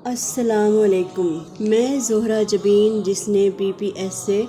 السلام علیکم۔ میں زہرہ جبین، جس نے PPS سے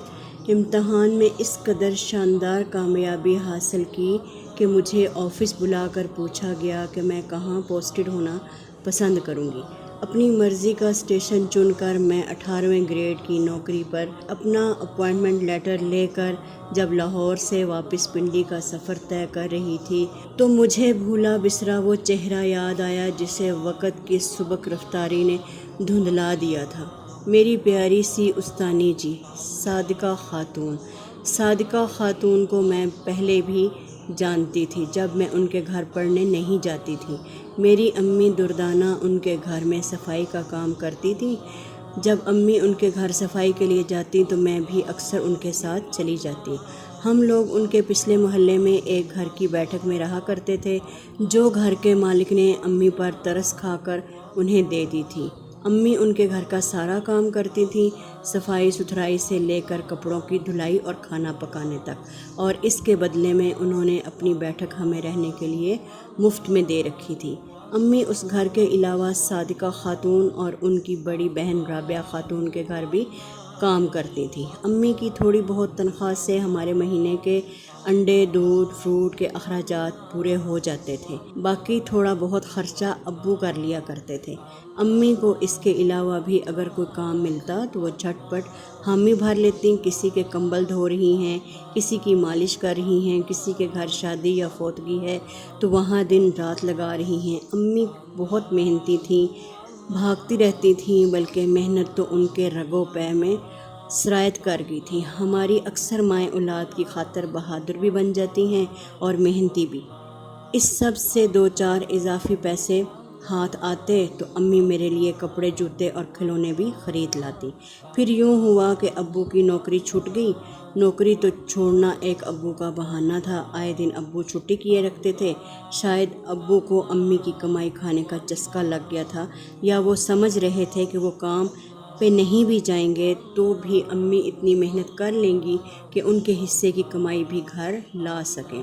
امتحان میں اس قدر شاندار کامیابی حاصل کی کہ مجھے آفس بلا کر پوچھا گیا کہ میں کہاں پوسٹڈ ہونا پسند کروں گی۔ اپنی مرضی کا اسٹیشن چن کر میں 18ویں گریڈ کی نوکری پر اپنا اپائنٹمنٹ لیٹر لے کر جب لاہور سے واپس پنڈی کا سفر طے کر رہی تھی تو مجھے بھولا بسرا وہ چہرہ یاد آیا جسے وقت کی سبک رفتاری نے دھندلا دیا تھا۔ میری پیاری سی استانی جی، صادقہ خاتون۔ صادقہ خاتون کو میں پہلے بھی جانتی تھی جب میں ان کے گھر پڑھنے نہیں جاتی تھی۔ میری امی دردانہ ان کے گھر میں صفائی کا کام کرتی تھی۔ جب امی ان کے گھر صفائی کے لیے جاتی تو میں بھی اکثر ان کے ساتھ چلی جاتی۔ ہم لوگ ان کے پچھلے محلے میں ایک گھر کی بیٹھک میں رہا کرتے تھے جو گھر کے مالک نے امی پر ترس کھا کر انہیں دے دی تھی۔ امی ان کے گھر کا سارا کام کرتی تھیں، صفائی ستھرائی سے لے کر کپڑوں کی دھلائی اور کھانا پکانے تک، اور اس کے بدلے میں انہوں نے اپنی بیٹھک ہمیں رہنے کے لیے مفت میں دے رکھی تھی۔ امی اس گھر کے علاوہ صادقہ خاتون اور ان کی بڑی بہن رابعہ خاتون کے گھر بھی کام کرتی تھیں۔ امی کی تھوڑی بہت تنخواہ سے ہمارے مہینے کے انڈے، دودھ، فروٹ کے اخراجات پورے ہو جاتے تھے۔ باقی تھوڑا بہت خرچہ ابو کر لیا کرتے تھے۔ امی کو اس کے علاوہ بھی اگر کوئی کام ملتا تو وہ جھٹ پٹ حامی بھر لیتی۔ کسی کے کمبل دھو رہی ہیں، کسی کی مالش کر رہی ہیں، کسی کے گھر شادی یا فوتگی ہے تو وہاں دن رات لگا رہی ہیں۔ امی بہت محنتی تھیں، بھاگتی رہتی تھیں، بلکہ محنت تو ان کے رگوں پے میں سرایت کر گئی تھی۔ ہماری اکثر مائیں اولاد کی خاطر بہادر بھی بن جاتی ہیں اور محنتی بھی۔ اس سب سے دو چار اضافی پیسے ہاتھ آتے تو امی میرے لیے کپڑے، جوتے اور کھلونے بھی خرید لاتی۔ پھر یوں ہوا کہ ابو کی نوکری چھوٹ گئی۔ نوکری تو چھوڑنا ایک ابو کا بہانہ تھا، آئے دن ابو چھٹی کیے رکھتے تھے۔ شاید ابو کو امی کی کمائی کھانے کا چسکا لگ گیا تھا، یا وہ سمجھ رہے تھے کہ وہ کام پہ نہیں بھی جائیں گے تو بھی امی اتنی محنت کر لیں گی کہ ان کے حصے کی کمائی بھی گھر لا سکیں۔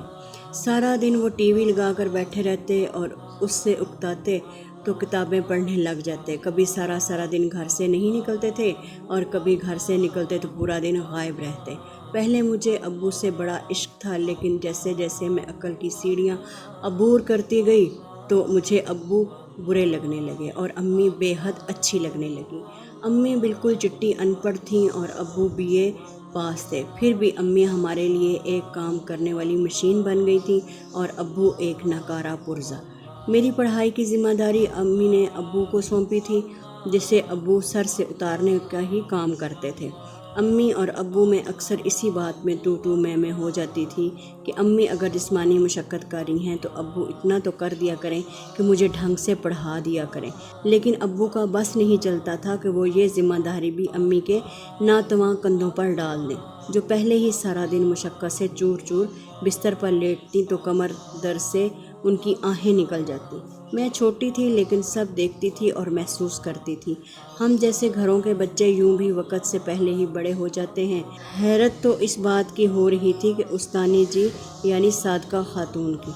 سارا دن وہ ٹی وی لگا کر بیٹھے رہتے اور اس سے اکتاتے تو کتابیں پڑھنے لگ جاتے۔ کبھی سارا دن گھر سے نہیں نکلتے تھے اور کبھی گھر سے نکلتے تو پورا دن غائب رہتے۔ پہلے مجھے ابو سے بڑا عشق تھا، لیکن جیسے جیسے میں عقل کی سیڑھیاں عبور کرتی گئی تو مجھے ابو برے لگنے لگے اور امی بے حد اچھی لگنے لگی۔ امی بالکل چٹی ان پڑھ تھیں اور ابو BA پاس تھے، پھر بھی امی ہمارے لیے ایک کام کرنے والی مشین بن گئی تھیں اور ابو ایک ناکارہ پرزہ۔ میری پڑھائی کی ذمہ داری امی نے ابو کو سونپی تھی، جسے ابو سر سے اتارنے کا ہی کام کرتے تھے۔ امی اور ابو میں اکثر اسی بات میں تو میں ہو جاتی تھی کہ امی اگر جسمانی مشقت کر رہی ہیں تو ابو اتنا تو کر دیا کریں کہ مجھے ڈھنگ سے پڑھا دیا کریں۔ لیکن ابو کا بس نہیں چلتا تھا کہ وہ یہ ذمہ داری بھی امی کے ناتواں کندھوں پر ڈال دیں، جو پہلے ہی سارا دن مشقت سے چور چور بستر پر لیٹتی تو کمر درد سے ان کی آہیں نکل جاتی۔ میں چھوٹی تھی لیکن سب دیکھتی تھی اور محسوس کرتی تھی۔ ہم جیسے گھروں کے بچے یوں بھی وقت سے پہلے ہی بڑے ہو جاتے ہیں۔ حیرت تو اس بات کی ہو رہی تھی کہ استانی جی یعنی صادقہ خاتون کی۔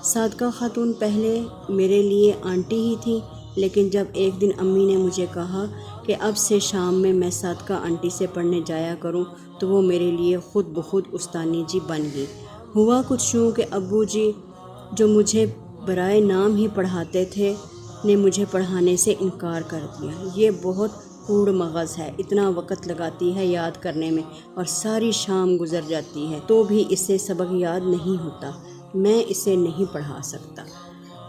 صادقہ خاتون پہلے میرے لیے آنٹی ہی تھیں، لیکن جب ایک دن امی نے مجھے کہا کہ اب سے شام میں صادقہ آنٹی سے پڑھنے جایا کروں تو وہ میرے لیے خود بخود استانی جی بن گئی۔ ہوا کچھ یوں کہ ابو جی، جو مجھے برائے نام ہی پڑھاتے تھے، نے مجھے پڑھانے سے انکار کر دیا۔ یہ بہت کوڑ مغز ہے، اتنا وقت لگاتی ہے یاد کرنے میں اور ساری شام گزر جاتی ہے تو بھی اسے سبق یاد نہیں ہوتا، میں اسے نہیں پڑھا سکتا۔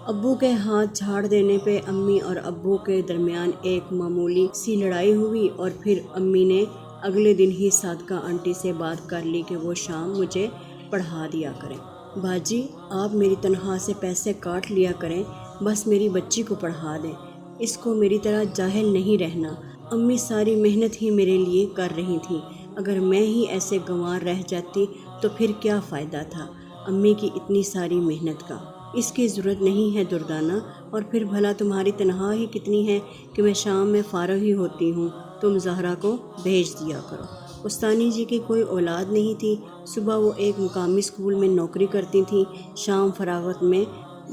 ابو کے ہاتھ جھاڑ دینے پہ امی اور ابو کے درمیان ایک معمولی سی لڑائی ہوئی اور پھر امی نے اگلے دن ہی صادقہ آنٹی سے بات کر لی کہ وہ شام مجھے پڑھا دیا کریں۔ باجی، آپ میری تنخواہ سے پیسے کاٹ لیا کریں، بس میری بچی کو پڑھا دیں، اس کو میری طرح جاہل نہیں رہنا۔ امی ساری محنت ہی میرے لیے کر رہی تھیں، اگر میں ہی ایسے گنوار رہ جاتی تو پھر کیا فائدہ تھا امی کی اتنی ساری محنت کا۔ اس کی ضرورت نہیں ہے دردانہ، اور پھر بھلا تمہاری تنخواہ ہی کتنی ہے کہ میں شام میں فارغ ہی ہوتی ہوں، تم زہرا کو بھیج دیا کرو۔ استانی جی کی کوئی اولاد نہیں تھی، صبح وہ ایک مقامی اسکول میں نوکری کرتی تھیں، شام فراغت میں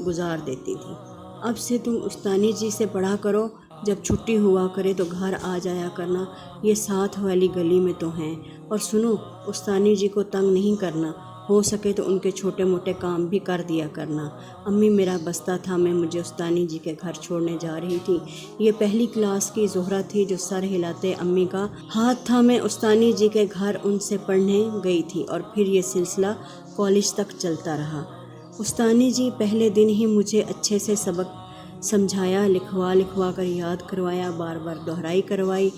گزار دیتی تھیں۔ اب سے تم استانی جی سے پڑھا کرو، جب چھٹی ہوا کرے تو گھر آ جایا کرنا، یہ ساتھ والی گلی میں تو ہیں۔ اور سنو، استانی جی کو تنگ نہیں کرنا، ہو سکے تو ان کے چھوٹے موٹے کام بھی کر دیا کرنا۔ امی میرا بستہ تھا، میں مجھے استانی جی کے گھر چھوڑنے جا رہی تھی۔ یہ پہلی کلاس کی زہرہ تھی جو سر ہلاتے امی کا ہاتھ تھا میں استانی جی کے گھر ان سے پڑھنے گئی تھی، اور پھر یہ سلسلہ کالج تک چلتا رہا۔ استانی جی پہلے دن ہی مجھے اچھے سے سبق سمجھایا، لکھوا کر یاد کروایا، بار بار دہرائی کروائی۔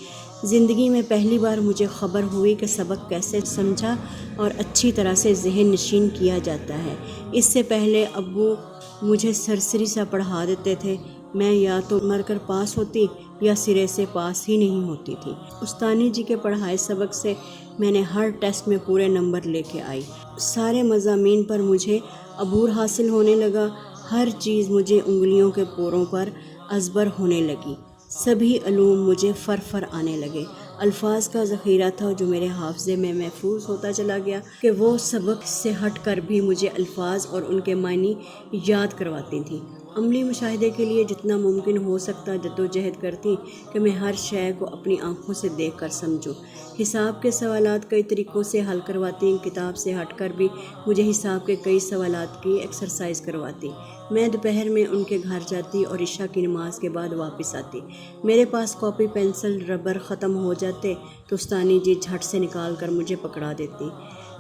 زندگی میں پہلی بار مجھے خبر ہوئی کہ سبق کیسے سمجھا اور اچھی طرح سے ذہن نشین کیا جاتا ہے۔ اس سے پہلے ابو مجھے سرسری سا پڑھا دیتے تھے، میں یا تو مر کر پاس ہوتی یا سرے سے پاس ہی نہیں ہوتی تھی۔ استانی جی کے پڑھائے سبق سے میں نے ہر ٹیسٹ میں پورے نمبر لے کے آئی۔ سارے مضامین پر مجھے عبور حاصل ہونے لگا، ہر چیز مجھے انگلیوں کے پوروں پر ازبر ہونے لگی، سبھی علوم مجھے فر آنے لگے۔ الفاظ کا ذخیرہ تھا جو میرے حافظے میں محفوظ ہوتا چلا گیا کہ وہ سبق سے ہٹ کر بھی مجھے الفاظ اور ان کے معنی یاد کرواتی تھیں۔ عملی مشاہدے کے لیے جتنا ممکن ہو سکتا جدوجہد کرتی کہ میں ہر شے کو اپنی آنکھوں سے دیکھ کر سمجھوں۔ حساب کے سوالات کئی طریقوں سے حل کرواتی، کتاب سے ہٹ کر بھی مجھے حساب کے کئی سوالات کی ایکسرسائز کرواتی۔ میں دوپہر میں ان کے گھر جاتی اور عشاء کی نماز کے بعد واپس آتی۔ میرے پاس کاپی، پنسل، ربر ختم ہو جاتے تو استانی جی جھٹ سے نکال کر مجھے پکڑا دیتی۔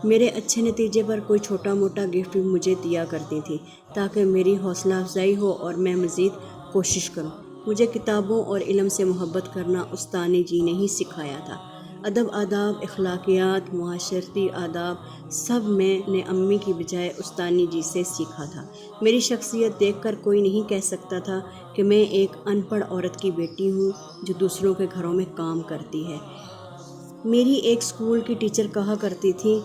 میرے اچھے نتیجے پر کوئی چھوٹا موٹا گفٹ بھی مجھے دیا کرتی تھی تاکہ میری حوصلہ افزائی ہو اور میں مزید کوشش کروں۔ مجھے کتابوں اور علم سے محبت کرنا استانی جی نے ہی سکھایا تھا۔ ادب، آداب، اخلاقیات، معاشرتی آداب سب میں نے امی کی بجائے استانی جی سے سیکھا تھا۔ میری شخصیت دیکھ کر کوئی نہیں کہہ سکتا تھا کہ میں ایک ان پڑھ عورت کی بیٹی ہوں جو دوسروں کے گھروں میں کام کرتی ہے۔ میری ایک اسکول کی ٹیچر کہا کرتی تھی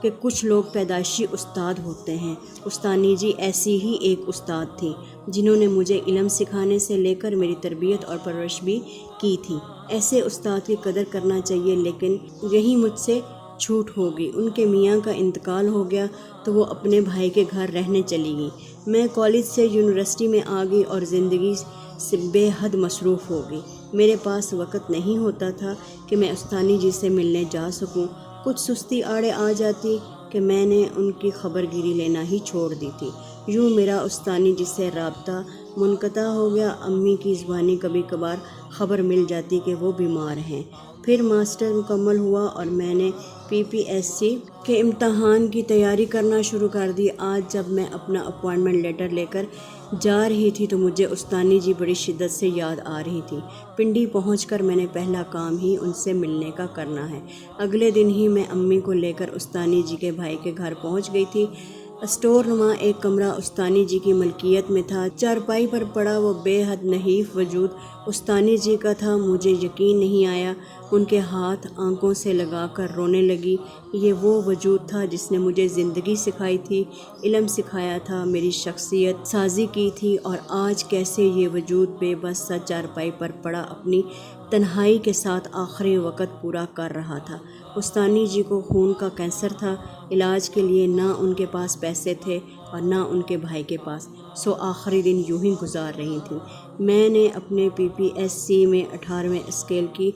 کہ کچھ لوگ پیدائشی استاد ہوتے ہیں۔ استانی جی ایسی ہی ایک استاد تھی جنہوں نے مجھے علم سکھانے سے لے کر میری تربیت اور پرورش بھی کی تھی۔ ایسے استاد کی قدر کرنا چاہیے، لیکن یہی مجھ سے چھوٹ ہوگی۔ ان کے میاں کا انتقال ہو گیا تو وہ اپنے بھائی کے گھر رہنے چلی گئی۔ میں کالج سے یونیورسٹی میں آ گئی اور زندگی سے بے حد مصروف ہو گئی۔ میرے پاس وقت نہیں ہوتا تھا کہ میں استانی جی سے ملنے جا سکوں۔ کچھ سستی آڑے آ جاتی کہ میں نے ان کی خبر گیری لینا ہی چھوڑ دی تھی۔ یوں میرا استانی جی سے رابطہ منقطع ہو گیا۔ امی کی زبانی کبھی کبھار خبر مل جاتی کہ وہ بیمار ہیں۔ پھر ماسٹر مکمل ہوا اور میں نے PPSC کے امتحان کی تیاری کرنا شروع کر دی۔ آج جب میں اپنا اپوائنٹمنٹ لیٹر لے کر جا رہی تھی تو مجھے استانی جی بڑی شدت سے یاد آ رہی تھی۔ پنڈی پہنچ کر میں نے پہلا کام ہی ان سے ملنے کا کرنا ہے۔ اگلے دن ہی میں امی کو لے کر استانی جی کے بھائی کے گھر پہنچ گئی تھی۔ اسٹور نما ایک کمرہ استانی جی کی ملکیت میں تھا۔ چارپائی پر پڑا وہ بے حد نحیف وجود استانی جی کا تھا۔ مجھے یقین نہیں آیا، ان کے ہاتھ آنکھوں سے لگا کر رونے لگی۔ یہ وہ وجود تھا جس نے مجھے زندگی سکھائی تھی، علم سکھایا تھا، میری شخصیت سازی کی تھی، اور آج کیسے یہ وجود بے بس سا چارپائی پر پڑا اپنی تنہائی کے ساتھ آخری وقت پورا کر رہا تھا۔ استانی جی کو خون کا کینسر تھا۔ علاج کے لیے نہ ان کے پاس پیسے تھے اور نہ ان کے بھائی کے پاس، سو آخری دن یوں ہی گزار رہی تھیں۔ میں نے اپنے PPSC میں 18ویں اسکیل کی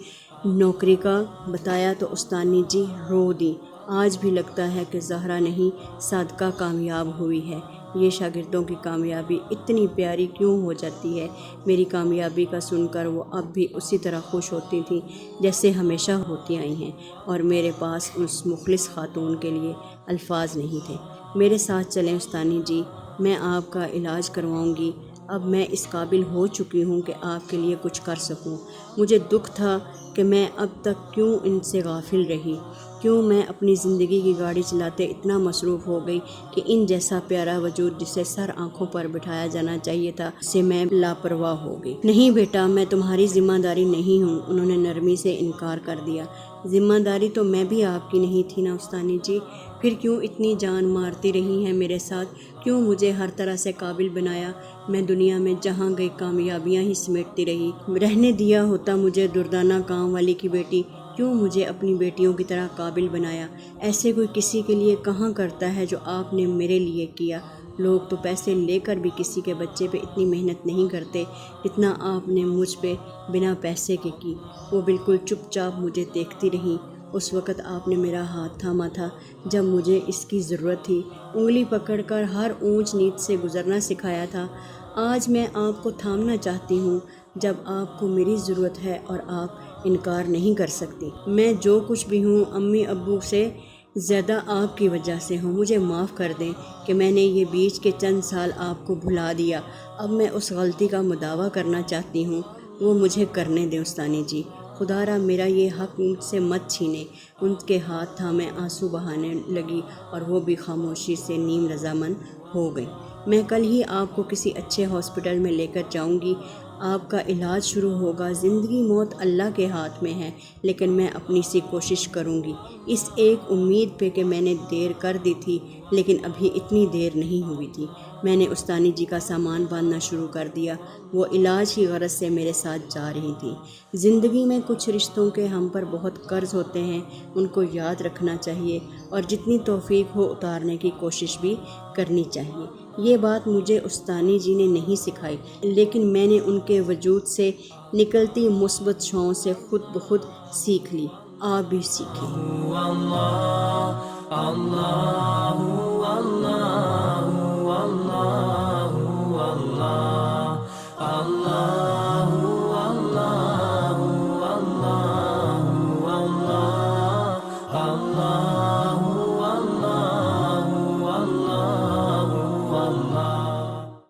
نوکری کا بتایا تو استانی جی رو دی۔ آج بھی لگتا ہے کہ زہرا نہیں صادقہ کامیاب ہوئی ہے۔ یہ شاگردوں کی کامیابی اتنی پیاری کیوں ہو جاتی ہے؟ میری کامیابی کا سن کر وہ اب بھی اسی طرح خوش ہوتی تھیں جیسے ہمیشہ ہوتی آئی ہیں، اور میرے پاس اس مخلص خاتون کے لیے الفاظ نہیں تھے۔ میرے ساتھ چلیں استانی جی، میں آپ کا علاج کرواؤں گی۔ اب میں اس قابل ہو چکی ہوں کہ آپ کے لیے کچھ کر سکوں۔ مجھے دکھ تھا کہ میں اب تک کیوں ان سے غافل رہی، کیوں میں اپنی زندگی کی گاڑی چلاتے اتنا مصروف ہو گئی کہ ان جیسا پیارا وجود جسے سر آنکھوں پر بٹھایا جانا چاہیے تھا، اس سے میں لاپرواہ ہو گئی۔ نہیں بیٹا، میں تمہاری ذمہ داری نہیں ہوں، انہوں نے نرمی سے انکار کر دیا۔ ذمہ داری تو میں بھی آپ کی نہیں تھی نا استانی جی، پھر کیوں اتنی جان مارتی رہی ہیں میرے ساتھ، کیوں مجھے ہر طرح سے قابل بنایا؟ میں دنیا میں جہاں گئی کامیابیاں ہی سمیٹتی رہی۔ رہنے دیا ہوتا مجھے دردانہ کام والی کی بیٹی، کیوں مجھے اپنی بیٹیوں کی طرح قابل بنایا؟ ایسے کوئی کسی کے لیے کہاں کرتا ہے جو آپ نے میرے لیے کیا۔ لوگ تو پیسے لے کر بھی کسی کے بچے پہ اتنی محنت نہیں کرتے جتنا آپ نے مجھ پہ بنا پیسے کے کی۔ وہ بالکل چپ چاپ مجھے دیکھتی رہیں۔ اس وقت آپ نے میرا ہاتھ تھاما تھا جب مجھے اس کی ضرورت تھی، انگلی پکڑ کر ہر اونچ نیچ سے گزرنا سکھایا تھا۔ آج میں آپ کو تھامنا چاہتی ہوں جب آپ کو میری ضرورت ہے اور آپ انکار نہیں کر سکتی۔ میں جو کچھ بھی ہوں امی ابو سے زیادہ آپ کی وجہ سے ہوں۔ مجھے معاف کر دیں کہ میں نے یہ بیچ کے چند سال آپ کو بھلا دیا۔ اب میں اس غلطی کا مداوع کرنا چاہتی ہوں، وہ مجھے کرنے دیں استانی جی۔ خدا را میرا یہ حق مجھ سے مت چھینے۔ ان کے ہاتھ تھامے آنسو بہانے لگی اور وہ بھی خاموشی سے نیم رضامند ہو گئی۔ میں کل ہی آپ کو کسی اچھے ہاسپٹل میں لے کر جاؤں گی، آپ کا علاج شروع ہوگا۔ زندگی موت اللہ کے ہاتھ میں ہے، لیکن میں اپنی سی کوشش کروں گی، اس ایک امید پہ کہ میں نے دیر کر دی تھی لیکن ابھی اتنی دیر نہیں ہوئی تھی۔ میں نے استانی جی کا سامان باندھنا شروع کر دیا۔ وہ علاج کی غرض سے میرے ساتھ جا رہی تھی۔ زندگی میں کچھ رشتوں کے ہم پر بہت قرض ہوتے ہیں، ان کو یاد رکھنا چاہیے اور جتنی توفیق ہو اتارنے کی کوشش بھی کرنی چاہیے۔ یہ بات مجھے استانی جی نے نہیں سکھائی، لیکن میں نے ان کے وجود سے نکلتی مثبت شعاؤں سے خود بخود سیکھ لی۔ آپ بھی سیکھیں۔